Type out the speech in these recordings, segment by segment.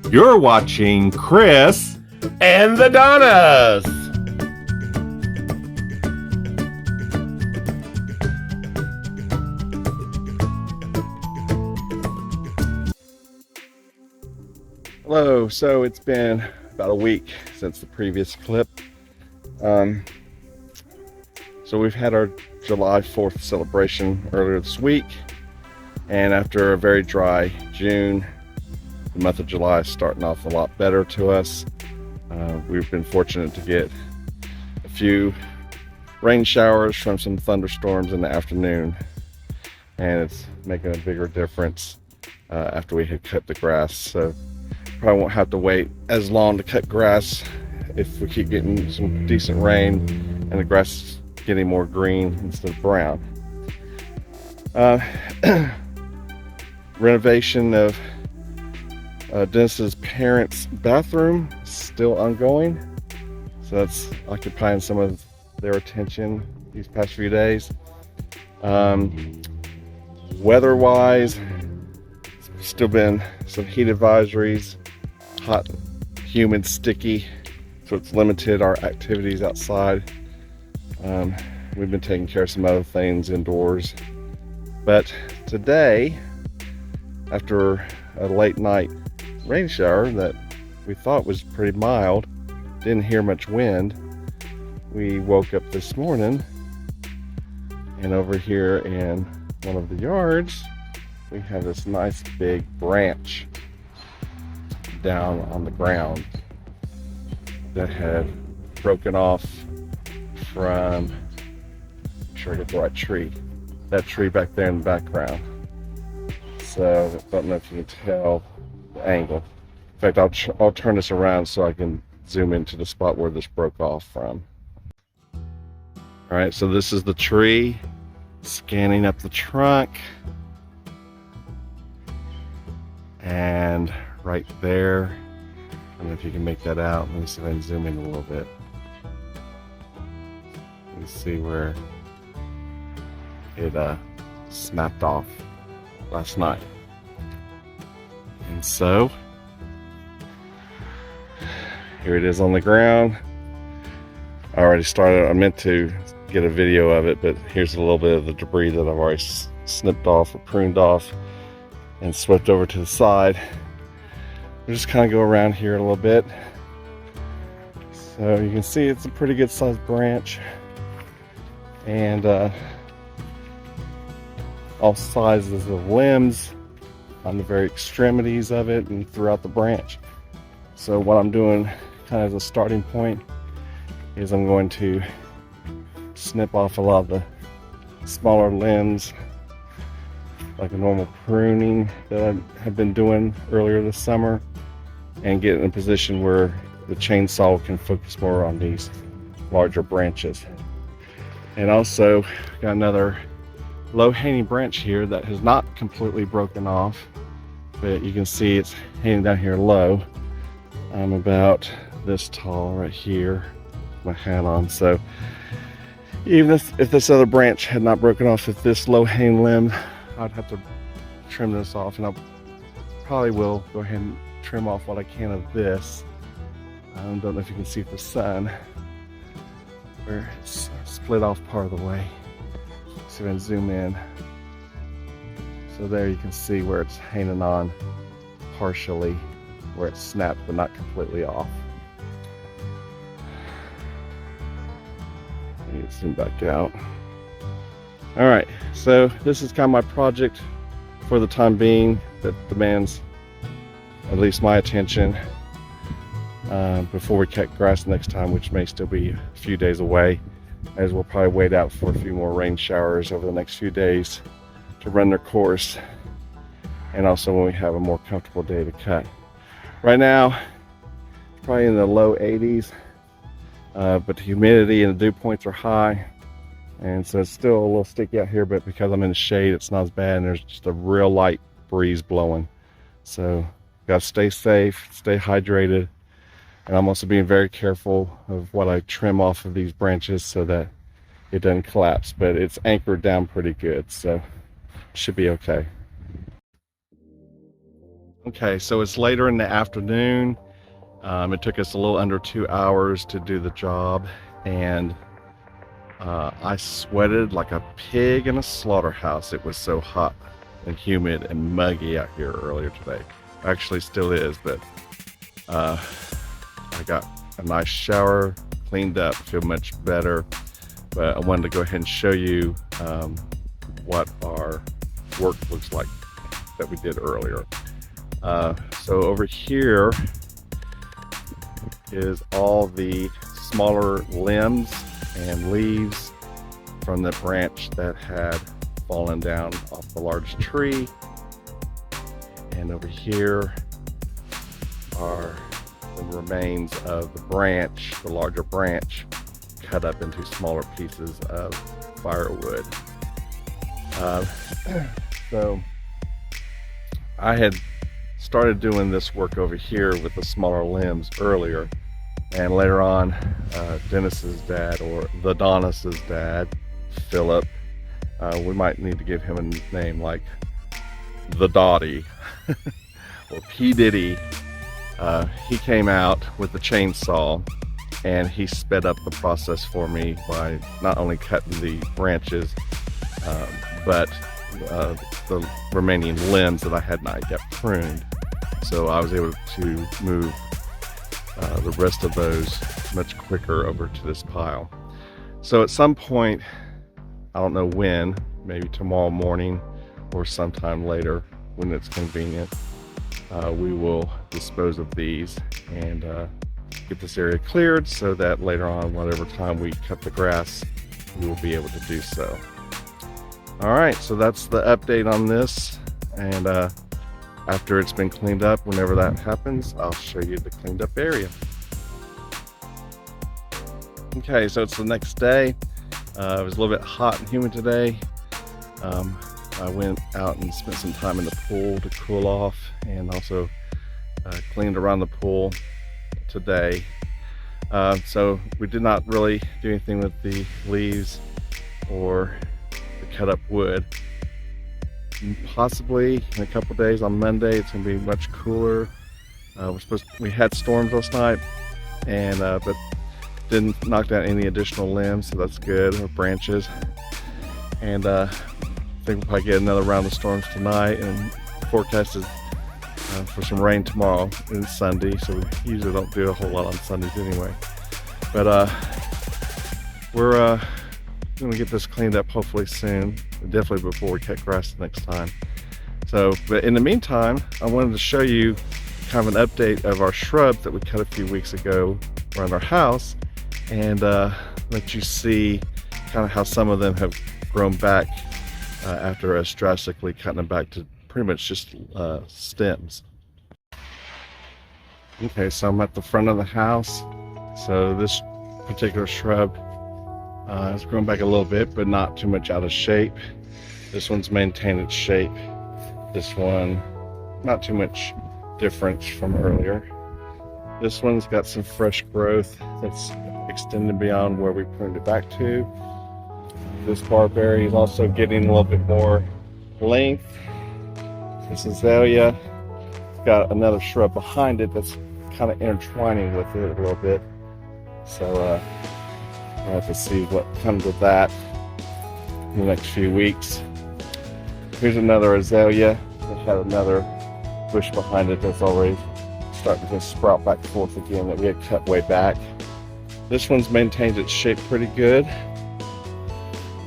You're watching Chris and the Donnas. Hello, so it's been about a week since the previous clip. So we've had our July 4th celebration earlier this week, and after a very dry June, the month of July is starting off a lot better to us. We've been fortunate to get a few rain showers from some thunderstorms in the afternoon, and it's making a bigger difference after we had cut the grass. So probably won't have to wait as long to cut grass if we keep getting some decent rain and the grass is getting more green instead of brown. Renovation of Dennis's parents' bathroom is still ongoing, so that's occupying some of their attention these past few days. Weather-wise, still been some heat advisories, hot, humid, sticky, so it's limited our activities outside. We've been taking care of some other things indoors, but today, after a late night rain shower that we thought was pretty mild, didn't hear much wind, we woke up this morning, and over here in one of the yards we have this nice big branch down on the ground that had broken off from, make sure I get the right tree, that tree back there in the background. So I don't know if you can tell the angle. In fact, I'll turn this around so I can zoom into the spot where this broke off from. All right, so this is the tree, scanning up the trunk, and right there, I don't know if you can make that out. Let me see if I can zoom in a little bit. You can see where it snapped off last night. And so here it is on the ground. I meant to get a video of it, but here's a little bit of the debris that I've already snipped off or pruned off and swept over to the side. We'll just kind of go around here a little bit. So you can see it's a pretty good sized branch, and all sizes of limbs on the very extremities of it and throughout the branch. So what I'm doing kind of as a starting point is I'm going to snip off a lot of the smaller limbs, like a normal pruning that I have been doing earlier this summer, and get in a position where the chainsaw can focus more on these larger branches. And also got another low-hanging branch here that has not completely broken off, but you can see it's hanging down here low. I'm about this tall right here with my hat on. So even if this other branch had not broken off with this low-hanging limb, I'd have to trim this off, and I probably will go ahead and trim off what I can of this. I don't know if you can see the sun where it's split off part of the way. See if I can zoom in. So there you can see where it's hanging on partially, where it's snapped but not completely off. Let me zoom back out. All right, so this is kind of my project for the time being that demands at least my attention before we cut grass next time, which may still be a few days away, as we'll probably wait out for a few more rain showers over the next few days to run their course, and also when we have a more comfortable day to cut. Right now, probably in the low 80s, but the humidity and the dew points are high, and so it's still a little sticky out here, but because I'm in the shade, it's not as bad, and there's just a real light breeze blowing. So gotta stay safe, stay hydrated, and I'm also being very careful of what I trim off of these branches so that it doesn't collapse, but it's anchored down pretty good, so it should be okay. Okay, so it's later in the afternoon. It took us a little under 2 hours to do the job, and I sweated like a pig in a slaughterhouse. It was so hot and humid and muggy out here earlier today. Actually still is, but I got a nice shower, cleaned up, feel much better. But I wanted to go ahead and show you what our work looks like that we did earlier. So over here is all the smaller limbs and leaves from the branch that had fallen down off the large tree. And over here are the remains of the branch, the larger branch, cut up into smaller pieces of firewood. So I had started doing this work over here with the smaller limbs earlier, and later on Dennis's dad, or the Adonis's dad, Philip, we might need to give him a name like the Dottie or P. Diddy. He came out with the chainsaw and he sped up the process for me by not only cutting the branches but the remaining limbs that I had not yet pruned. So I was able to move the rest of those much quicker over to this pile. So at some point, I don't know when, maybe tomorrow morning or sometime later when it's convenient, we will dispose of these and get this area cleared so that later on, whatever time we cut the grass, we will be able to do so. All right, so that's the update on this, and after it's been cleaned up, whenever that happens, I'll show you the cleaned up area. Okay, so it's the next day. It was a little bit hot and humid today. I went out and spent some time in the pool to cool off, and also cleaned around the pool today. So we did not really do anything with the leaves or the cut up wood. Possibly in a couple days, on Monday, it's going to be much cooler. We had storms last night, and but didn't knock down any additional limbs, so that's good, or branches. And I think we'll probably get another round of storms tonight, and forecast is for some rain tomorrow. And it's Sunday, so we usually don't do a whole lot on Sundays anyway. But we're going to get this cleaned up hopefully soon, definitely before we cut grass next time. So, but in the meantime, I wanted to show you kind of an update of our shrubs that we cut a few weeks ago around our house, and let you see kind of how some of them have grown back after us drastically cutting them back to pretty much just stems. Okay, so I'm at the front of the house. So this particular shrub has grown back a little bit, but not too much out of shape. This one's maintained its shape. This one, not too much difference from earlier. This one's got some fresh growth that's extended beyond where we pruned it back to. This barberry is also getting a little bit more length. This azalea, it's got another shrub behind it that's kind of intertwining with it a little bit. So I'll have to see what comes of that in the next few weeks. Here's another azalea. It had another bush behind it that's already starting to sprout back forth again that we had cut way back. This one's maintained its shape pretty good.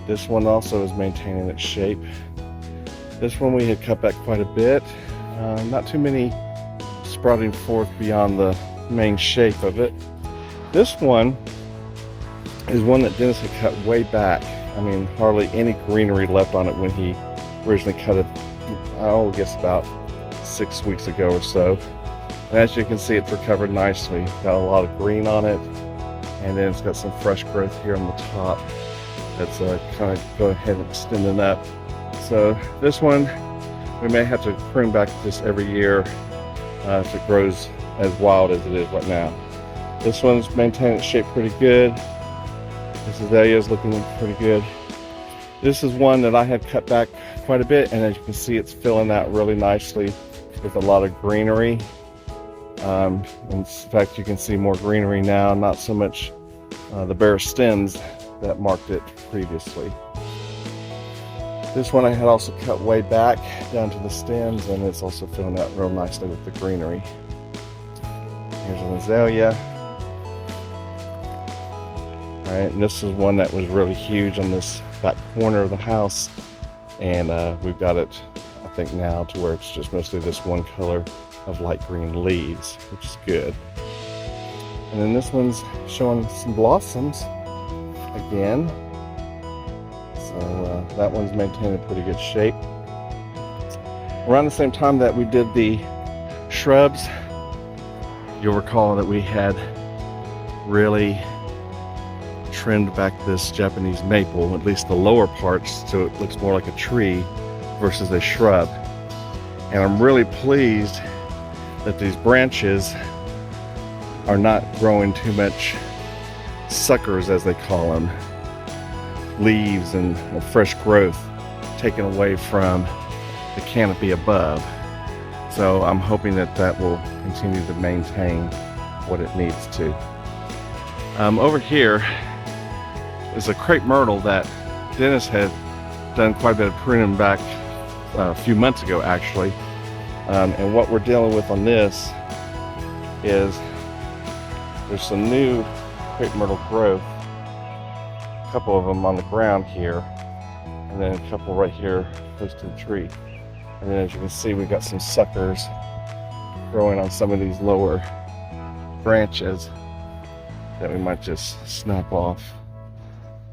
This one also is maintaining its shape. This one we had cut back quite a bit. Not too many sprouting forth beyond the main shape of it. This one is one that Dennis had cut way back. I mean, hardly any greenery left on it when he originally cut it, I guess about 6 weeks ago or so. And as you can see, it's recovered nicely. Got a lot of green on it, and then it's got some fresh growth here on the top that's kind of go ahead and extending up. So this one, we may have to prune back this every year if it grows as wild as it is right now. This one's maintaining its shape pretty good. This azalea is looking pretty good. This is one that I had cut back quite a bit, and as you can see, it's filling out really nicely. with a lot of greenery. In fact, you can see more greenery now, not so much the bare stems that marked it previously. This one I had also cut way back down to the stems, and it's also filling out real nicely with the greenery. Here's an azalea. All right, and this is one that was really huge on this back corner of the house, and we've got it, I think, now to where it's just mostly this one color of light green leaves, which is good. And then this one's showing some blossoms again. So that one's maintaining pretty good shape. Around the same time that we did the shrubs, you'll recall that we had really trimmed back this Japanese maple, at least the lower parts, so it looks more like a tree versus a shrub. And I'm really pleased that these branches are not growing too much suckers, as they call them, leaves and fresh growth taken away from the canopy above. So I'm hoping that that will continue to maintain what it needs to. Over here is a crepe myrtle that Dennis had done quite a bit of pruning back a few months ago, actually. And what we're dealing with on this is there's some new crepe myrtle growth, a couple of them on the ground here, and then a couple right here close to the tree. And then as you can see, we've got some suckers growing on some of these lower branches that we might just snap off,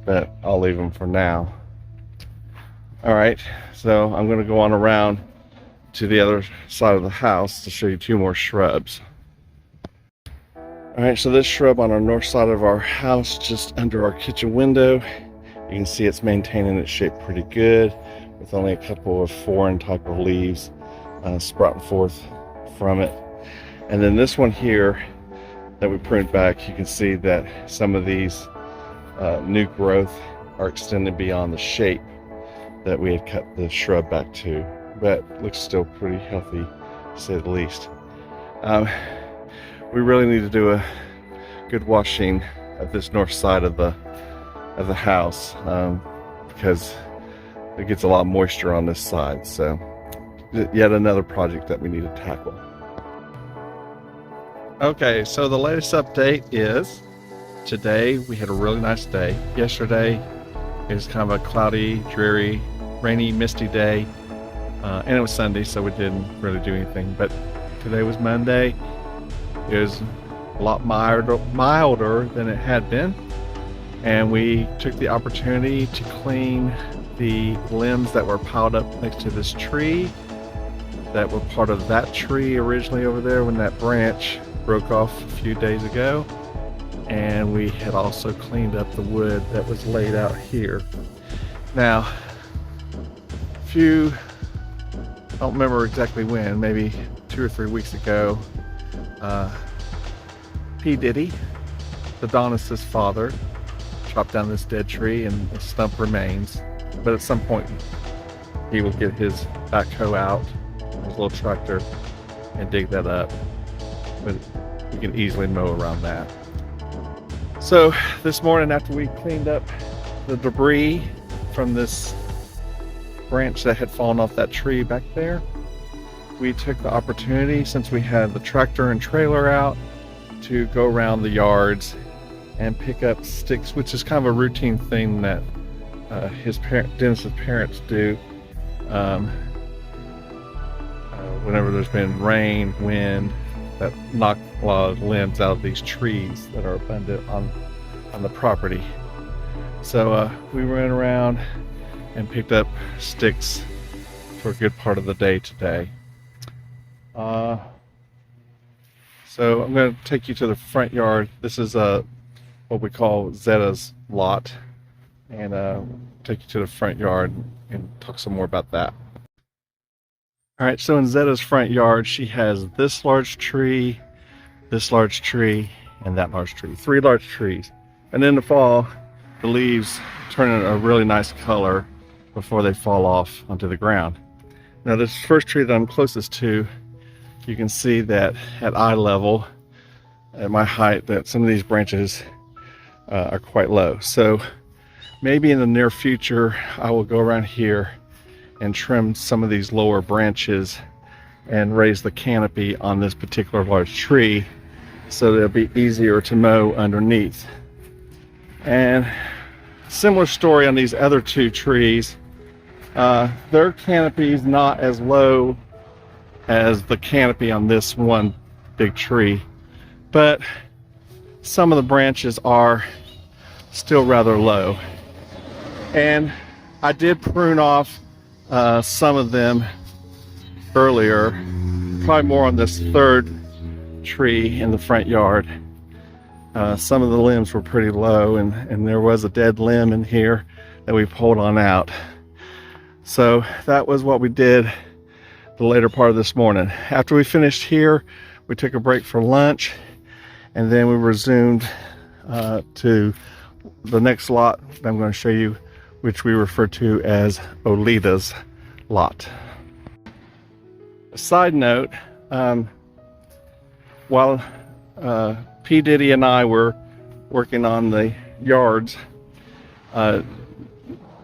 but I'll leave them for now. All right, so I'm going to go on around to the other side of the house to show you two more shrubs. All right, so this shrub on our north side of our house, just under our kitchen window, you can see it's maintaining its shape pretty good, with only a couple of foreign type of leaves sprouting forth from it. And then this one here that we pruned back, you can see that some of these new growth are extended beyond the shape that we had cut the shrub back to, but looks still pretty healthy, to say the least. We really need to do a good washing of this north side of the house, because it gets a lot of moisture on this side. So yet another project that we need to tackle. Okay, so the latest update is today we had a really nice day. Yesterday it was kind of a cloudy, dreary, rainy, misty day, and it was Sunday, so we didn't really do anything. But today was Monday. It was a lot milder than it had been, and we took the opportunity to clean the limbs that were piled up next to this tree that were part of that tree originally over there when that branch broke off a few days ago. And we had also cleaned up the wood that was laid out here. Now, I don't remember exactly when, maybe 2 or 3 weeks ago, P. Diddy, the Adonis' father, chopped down this dead tree, and the stump remains. But at some point, he will get his backhoe out, his little tractor, and dig that up. But you can easily mow around that. So this morning, after we cleaned up the debris from this branch that had fallen off that tree back there, we took the opportunity, since we had the tractor and trailer out, to go around the yards and pick up sticks, which is kind of a routine thing that Dennis's parents do whenever there's been rain, wind, that knock a lot of limbs out of these trees that are abundant on the property. So we ran around and picked up sticks for a good part of the day today. So I'm going to take you to the front yard. This is what we call Zeta's lot, and take you to the front yard and talk some more about that. All right, so in Zeta's front yard, she has this large tree, and that large tree. 3 large trees. And in the fall, the leaves turn a really nice color before they fall off onto the ground. Now this first tree that I'm closest to you can see that at eye level, at my height, that some of these branches are quite low. So maybe in the near future, I will go around here and trim some of these lower branches and raise the canopy on this particular large tree so that it'll be easier to mow underneath. And similar story on these other two trees. Their canopy is not as low as the canopy on this one big tree, but some of the branches are still rather low. And I did prune off some of them earlier, probably more on this third tree in the front yard. Some of the limbs were pretty low, and there was a dead limb in here that we pulled on out. So that was what we did the later part of this morning. After we finished here, we took a break for lunch, and then we resumed to the next lot that I'm going to show you, which we refer to as Olita's lot. A side note, while P. Diddy and I were working on the yards, the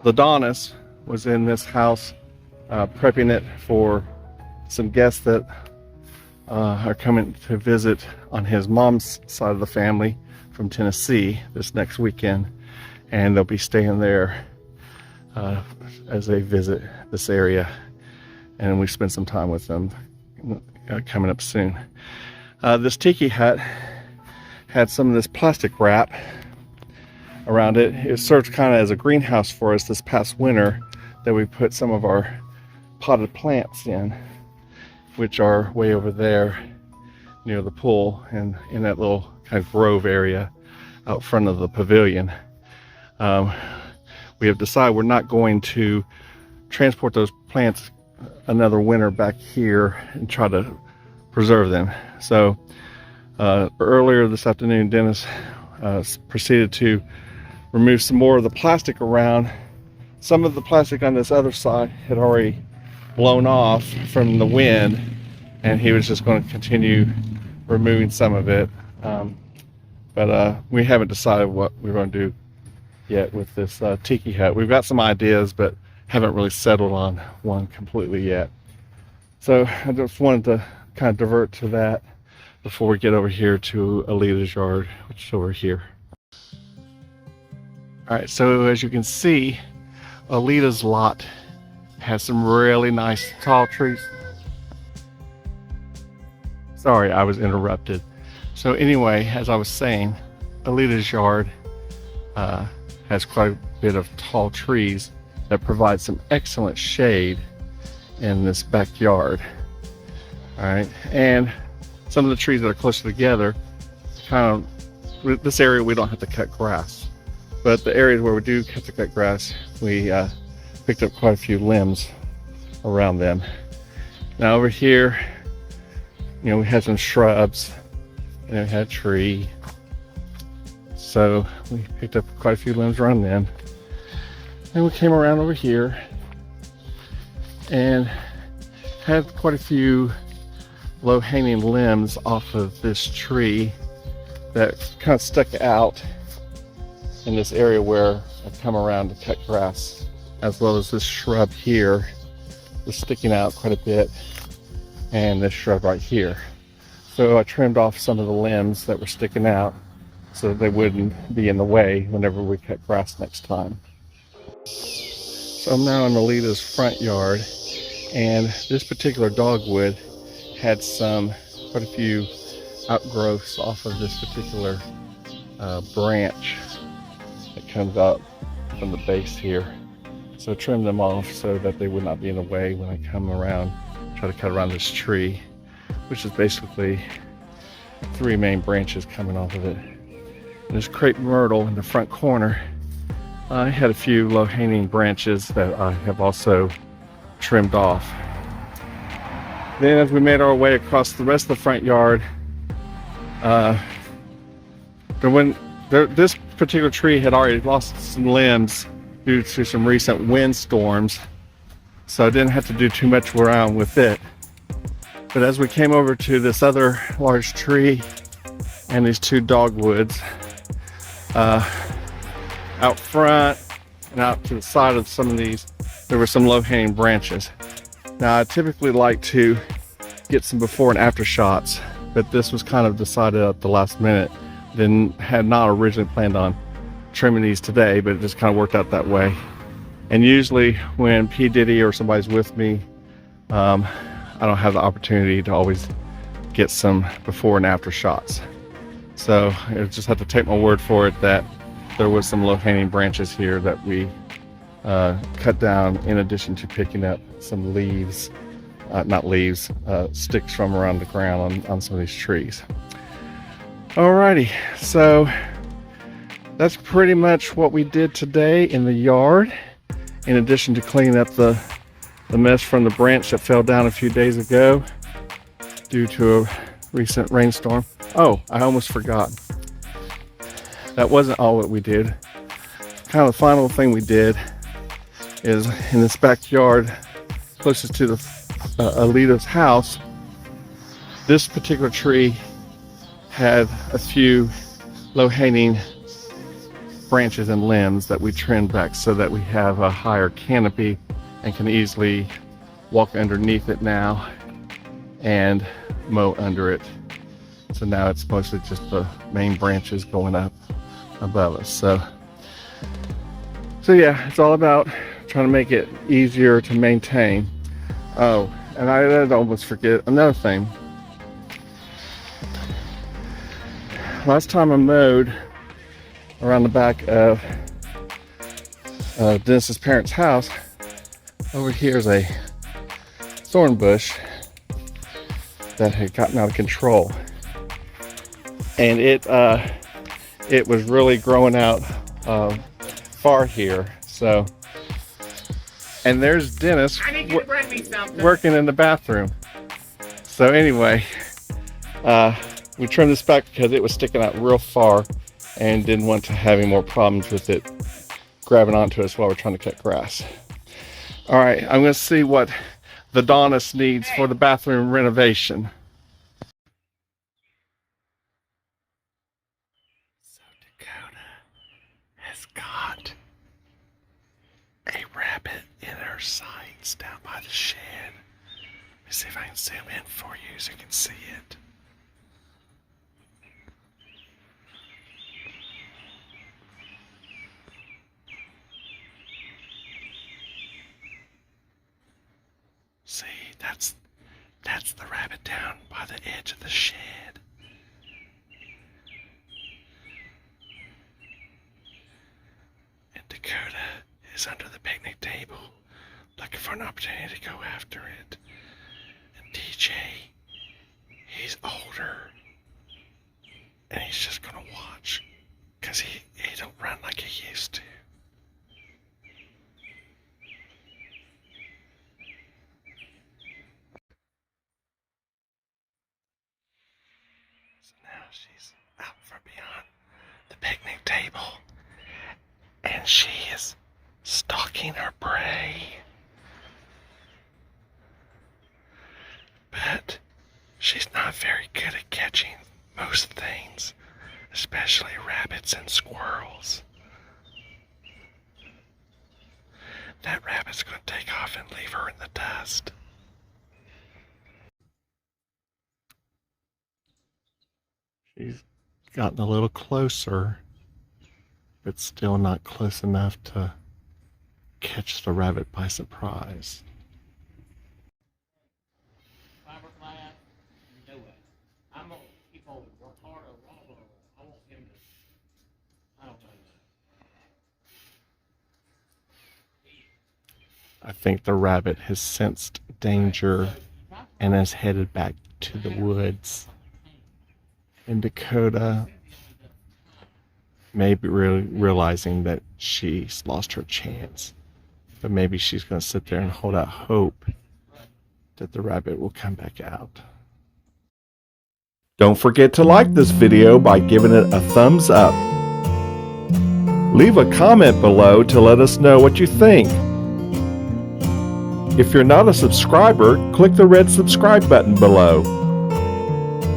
Adonis was in this house prepping it for some guests that are coming to visit on his mom's side of the family from Tennessee this next weekend, and they'll be staying there as they visit this area, and we spend some time with them coming up soon. This tiki hut had some of this plastic wrap around it. It served kind of as a greenhouse for us this past winter, that we put some of our potted plants in, which are way over there near the pool and in that little kind of grove area out front of the pavilion. We have decided we're not going to transport those plants another winter back here and try to preserve them. So earlier this afternoon, Dennis proceeded to remove some more of the plastic around. Some of the plastic on this other side had already blown off from the wind, and he was just going to continue removing some of it. But we haven't decided what we're going to do yet with this tiki hut. We've got some ideas, but haven't really settled on one completely yet. So I just wanted to kind of divert to that before we get over here to Alita's yard, which is over here. All right, so as you can see, Alita's lot has some really nice tall trees. Sorry, I was interrupted. So anyway, as I was saying, Alita's yard has quite a bit of tall trees that provide some excellent shade in this backyard. All right, and some of the trees that are closer together, kind of, this area we don't have to cut grass, but the areas where we do have to cut grass, we picked up quite a few limbs around them. Now over here, you know, we had some shrubs and we had a tree, so we picked up quite a few limbs around them. And we came around over here and had quite a few low-hanging limbs off of this tree that kind of stuck out in this area where I've come around to cut grass, as well as this shrub here was sticking out quite a bit, and this shrub right here. So I trimmed off some of the limbs that were sticking out so that they wouldn't be in the way whenever we cut grass next time. So I'm now in Alita's front yard, and this particular dogwood had quite a few outgrowths off of this particular branch that comes out from the base here. So I trimmed them off so that they would not be in the way when I come around, try to cut around this tree, which is basically 3 main branches coming off of it. And this crepe myrtle in the front corner, I had a few low-hanging branches that I have also trimmed off. Then as we made our way across the rest of the front yard, this particular tree had already lost some limbs due to some recent windstorms, so I didn't have to do too much around with it. But as we came over to this other large tree and these two dogwoods, out front and out to the side of some of these, there were some low-hanging branches. Now I typically like to get some before and after shots, but this was kind of decided at the last minute. Had not originally planned on trimming these today, but it just kind of worked out that way. And usually when P. Diddy or somebody's with me, I don't have the opportunity to always get some before and after shots. So I just have to take my word for it that there was some low-hanging branches here that we cut down, in addition to picking up some leaves, not leaves, sticks from around the ground on some of these trees. Alrighty, so that's pretty much what we did today in the yard, in addition to cleaning up the mess from the branch that fell down a few days ago due to a recent rainstorm. Oh, I almost forgot. That wasn't all what we did. Kind of the final thing we did is in this backyard closest to the Alita's house, this particular tree had a few low-hanging branches and limbs that we trimmed back so that we have a higher canopy and can easily walk underneath it now and mow under it. So now it's mostly just the main branches going up above us. So yeah, it's all about trying to make it easier to maintain. Oh, and I did almost forget another thing. Last time I mowed around the back of Dennis's parents' house, over here is a thorn bush that had gotten out of control, and it was really growing out far here. So, and there's Dennis working in the bathroom. So anyway, we trimmed this back because it was sticking out real far and didn't want to have any more problems with it grabbing onto us while we're trying to cut grass. All right, I'm going to see what the Adonis needs for the bathroom renovation. So Dakota has got a rabbit in her sights down by the shed. Let me see if I can zoom in for you so you can see it. See, that's the rabbit down by the edge of the shed. And Dakota is under the picnic table looking for an opportunity to go after it. And TJ, he's older and he's just gonna watch because he don't run like he used to. She's out from beyond the picnic table and she is stalking her prey. But she's not very good at catching most things, especially rabbits and squirrels. That rabbit's going to take off and leave her in the dust. She's gotten a little closer, but still not close enough to catch the rabbit by surprise. I think the rabbit has sensed danger and is headed back to the woods. And Dakota may be realizing that she's lost her chance, but maybe she's going to sit there and hold out hope that the rabbit will come back out. Don't forget to like this video by giving it a thumbs up. Leave a comment below to let us know what you think. If you're not a subscriber, click the red subscribe button below.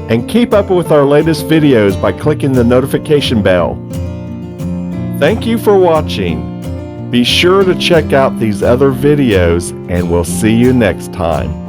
And keep up with our latest videos by clicking the notification bell. Thank you for watching. Be sure to check out these other videos, and we'll see you next time.